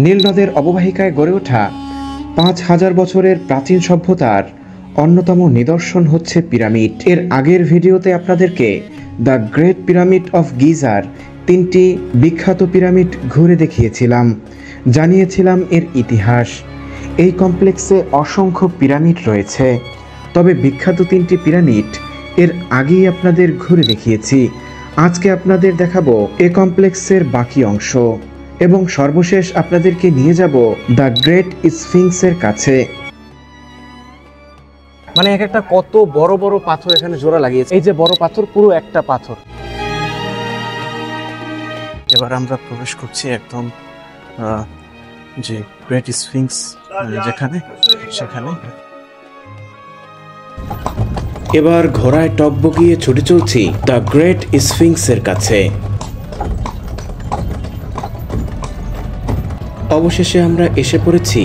নীল নদের অববাহিকায় গড়ে ওঠা ৫,০০০ বছরের প্রাচীন সভ্যতার অন্যতম নিদর্শন হচ্ছে পিরামিড। এর আগের ভিডিওতে আপনাদেরকে the great pyramid of geyser ৩টি বিখ্যাত পিরামিড ঘুরে দেখিয়েছিলাম, জানিয়েছিলাম এর ইতিহাস। এই কমপ্লেক্সে অসংখ্য পিরামিড রয়েছে, তবে বিখ্যাত ৩টি পিরামিড এর আগেই আপনাদের ঘুরে দেখিয়েছি। আজকে আপনাদের দেখাবো এ কমপ্লেক্সের বাকি অংশ এবং সর্বশেষ আপনাদেরকে নিয়ে যাব দ্য গ্রেট স্ফিংসের কাছে। মানে এক একটা কত বড় বড় পাথর এখানে জোড়া লাগিয়েছে। এই যে বড় পাথর, পুরো একটা পাথর। এবার আমরা প্রবেশ করছি একদম যে গ্রেট স্ফিংস যেখানে, সেখানে। এবার ঘোড়ায় টপ বগিয়ে ছুটে চলছি দ্য গ্রেট স্ফিংসের কাছে। অবশেষে আমরা এসে পড়েছি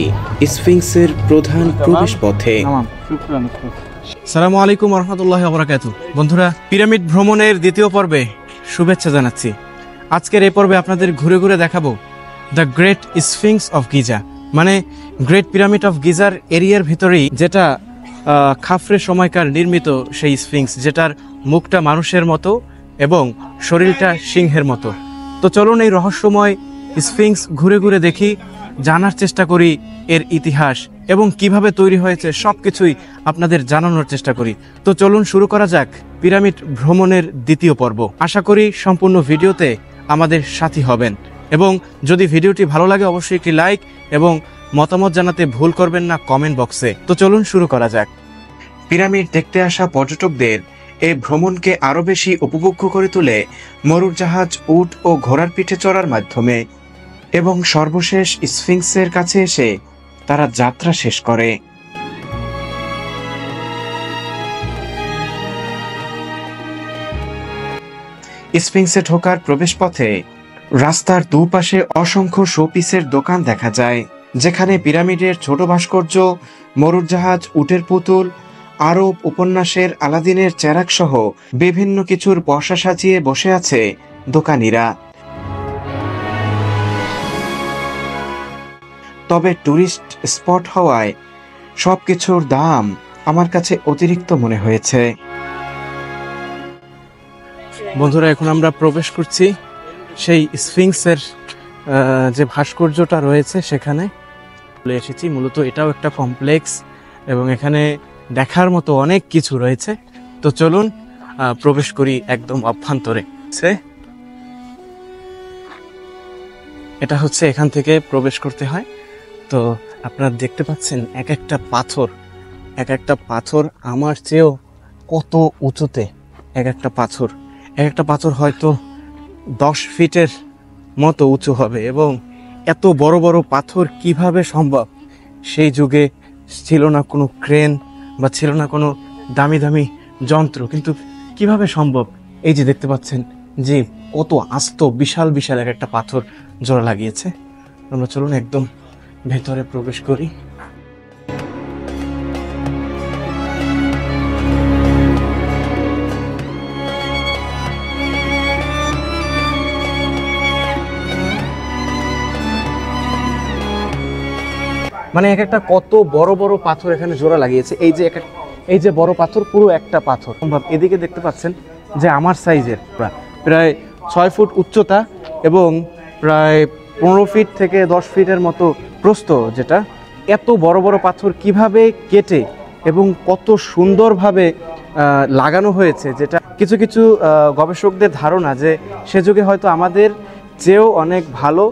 স্ফিংসের প্রধান প্রবেশ পথে। আসসালামু আলাইকুম ওয়া রাহমাতুল্লাহি ওয়া বারাকাতুহু। বন্ধুরা, পিরামিড ভ্রমণের দ্বিতীয় পর্বে শুভেচ্ছা জানাচ্ছি। আজকের এই পর্বে আপনাদের ঘুরে ঘুরে দেখাবো the great Sphinx of Giza, মানে গ্রেট পিরামিড অফ গিজার এরিয়ার ভিতরেই যেটা খাফরে সময়কার নির্মিত সেই স্ফিংস, যেটার মুখটা মানুষের মতো এবং শরীরটা সিংহের মতো। তো চলুন এই রহস্যময় স্ফিংস ঘুরে ঘুরে দেখি, জানার চেষ্টা করি এর ইতিহাস এবং কিভাবে তৈরি হয়েছে সবকিছুই আপনাদের জানানোর চেষ্টা করি। তো চলুন শুরু করা যাক পিরামিড ভ্রমণের দ্বিতীয় পর্ব। আশা করি সম্পূর্ণ ভিডিওতে আমাদের সাথী হবেন এবং যদি ভিডিওটি ভালো লাগে অবশ্যই একটি লাইক এবং মতামত জানাতে ভুল করবেন না কমেন্ট বক্সে। তো চলুন শুরু করা যাক। পিরামিড দেখতে আসা পর্যটকদের এই ভ্রমণকে আরো বেশি উপভোগ্য করে তোলে মরুর জাহাজ, উট ও ঘোড়ার পিঠে চড়ার মাধ্যমে এবং সর্বশেষ স্ফিংসের কাছে এসে তারা যাত্রা শেষ করে। স্ফিংসে ঢোকার প্রবেশপথে রাস্তার দুপাশে অসংখ্য শোপিসের দোকান দেখা যায়, যেখানে পিরামিডের ছোট ভাস্কর্য, মরুর জাহাজ, উটের পুতুল, আরব উপন্যাসের আলাদিনের চেরাগ সহ বিভিন্ন কিছুর পসরা সাজিয়ে বসে আছে দোকানিরা। তবে টুরিস্ট স্পট হওয়ায় সবকিছুর দাম আমার কাছে অতিরিক্ত মনে হয়েছে। বন্ধুরা, এখন আমরা প্রবেশ করছি সেই স্ফিংসের যে ভাস্কর্যটা রয়েছে সেখানে চলে এসেছি। মূলত এটাও একটা কমপ্লেক্স এবং এখানে দেখার মতো অনেক কিছু রয়েছে। তো চলুন প্রবেশ করি একদম অভ্যন্তরে। এটা হচ্ছে এখান থেকে প্রবেশ করতে হয়। তো আপনারা দেখতে পাচ্ছেন এক একটা পাথর আমার চেয়েও কত উঁচুতে। এক একটা পাথর হয়তো 10 ফিটের মতো উঁচু হবে এবং এত বড় বড় পাথর কিভাবে সম্ভব? সেই যুগে ছিল না কোনো ক্রেন বা ছিল না কোনো দামি দামি যন্ত্র, কিন্তু কিভাবে সম্ভব? এই যে দেখতে পাচ্ছেন যে কত আস্ত বিশাল বিশাল এক একটা পাথর জোড়া লাগিয়েছে। আমরা চলুন একদম ভেতরে প্রবেশ করি। মানে এক একটা কত বড় বড় পাথর এখানে জোড়া লাগিয়েছে। এই যে বড় পাথর, পুরো একটা পাথর। এদিকে দেখতে পাচ্ছেন যে আমার সাইজের প্রায় 6 ফুট উচ্চতা এবং প্রায় 15 ফিট থেকে 10 ফিটের মতো প্রস্থ। যেটা এত বড় বড় পাথর কিভাবে কেটে এবং কত সুন্দরভাবে লাগানো হয়েছে, যেটা কিছু কিছু গবেষকদের ধারণা যে সে যুগে হয়তো আমাদের চেয়েও অনেক ভালো,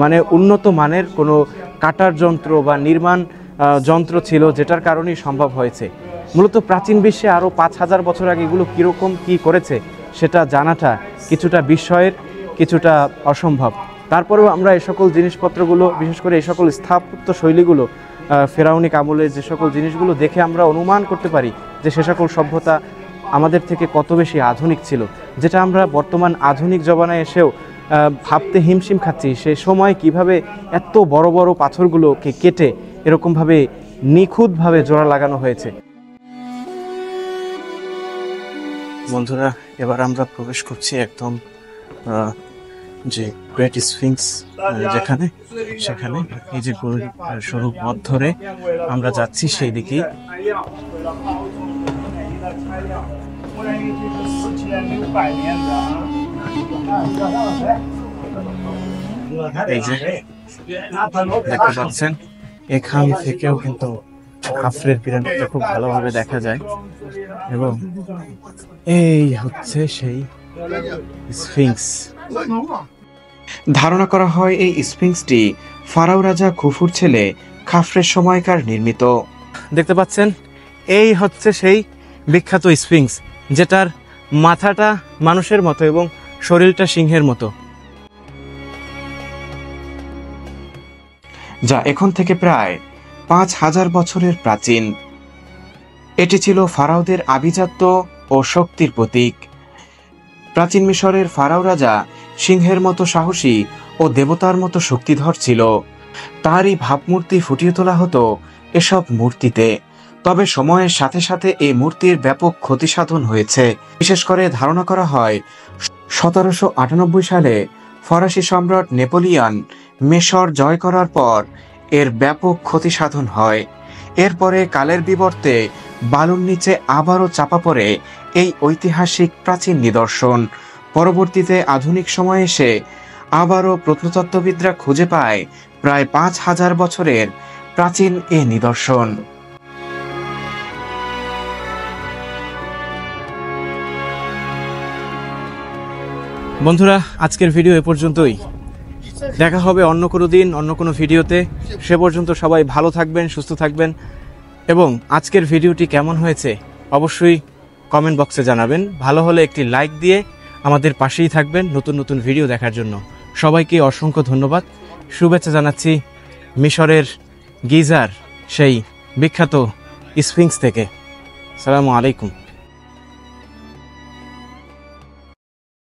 মানে উন্নত মানের কোনো কাটার যন্ত্র বা নির্মাণ যন্ত্র ছিল, যেটার কারণেই সম্ভব হয়েছে। মূলত প্রাচীন বিশ্বে আরও 5,000 বছর আগে এগুলো কীরকম কী করেছে সেটা জানাটা কিছুটা বিস্ময়ের, কিছুটা অসম্ভব। তারপরেও আমরা এই সকল জিনিসপত্রগুলো, বিশেষ করে এই সকল স্থাপত্য শৈলীগুলো, ফেরাউনিক আমলে যে সকল জিনিসগুলো দেখে আমরা অনুমান করতে পারি যে সে সকল সভ্যতা আমাদের থেকে কত বেশি আধুনিক ছিল, যেটা আমরা বর্তমান আধুনিক জমানায় এসেও ভাবতে হিমশিম খাচ্ছি। সে সময় কিভাবে এত বড় বড় পাথরগুলোকে কেটে এরকমভাবে নিখুঁতভাবে জোড়া লাগানো হয়েছে। বন্ধুরা, এবার আমরা প্রবেশ করছি একদম যে গ্রেট স্ফিংস যেখানে সেখানে এই যে গরুর সরু পথ ধরে আমরা যাচ্ছি সেই দিকে। এই যে দেখতে পাচ্ছেন এখান থেকেও কিন্তু খাফরের পিরামিডটা খুব ভালোভাবে দেখা যায় এবং এই হচ্ছে সেই স্ফিংস। ধারণা করা হয় এই স্ফিংসটি ফারাও রাজা খুফুর ছেলে খাফরের সময়কার নির্মিত। দেখতে পাচ্ছেন এই হচ্ছে সেই বিখ্যাত স্ফিংস, যেটার মাথাটা মানুষের মতো এবং শরীরটা সিংহের মতো, যা এখন থেকে প্রায় 5000 বছরের প্রাচীন। এটি ছিল ফারাওদের আভিজাত্য ও শক্তির প্রতীক। প্রাচীন মিশরের ফারাও রাজা সিংহের মতো সাহসী ও দেবতার মতো শক্তিধর ছিল। তারই ভাবমূর্তি ফুটিয়ে তোলা হতো এসব মূর্তিতে। তবে সময়ের সাথে সাথে এই মূর্তির ব্যাপক ক্ষতিসাধন হয়েছে। বিশেষ করে ধারণা করা হয় 1798 সালে ফরাসি সম্রাট নেপোলিয়ন মিশর জয় করার পর এর ব্যাপক ক্ষতিসাধন হয়। এরপরে কালের বিবর্তে বালুর নিচে আবারও চাপা পড়ে এই ঐতিহাসিক প্রাচীন নিদর্শন। পরবর্তীতে আধুনিক সময়ে এসে আবারও প্রত্নতত্ত্ববিদরা খুঁজে পায় প্রায় 5000 বছরের প্রাচীন এ নিদর্শন। বন্ধুরা, আজকের ভিডিও এ পর্যন্তই। দেখা হবে অন্য কোনো দিন অন্য কোনো ভিডিওতে। সে পর্যন্ত সবাই ভালো থাকবেন, সুস্থ থাকবেন এবং আজকের ভিডিওটি কেমন হয়েছে অবশ্যই কমেন্ট বক্সে জানাবেন। ভালো হলে একটি লাইক দিয়ে আমাদের পাশেই থাকবেন নতুন নতুন ভিডিও দেখার জন্য। সবাইকে অসংখ্য ধন্যবাদ, শুভেচ্ছা জানাচ্ছি মিশরের গিজার সেই বিখ্যাত স্ফিংস থেকে। আসসালামু আলাইকুম।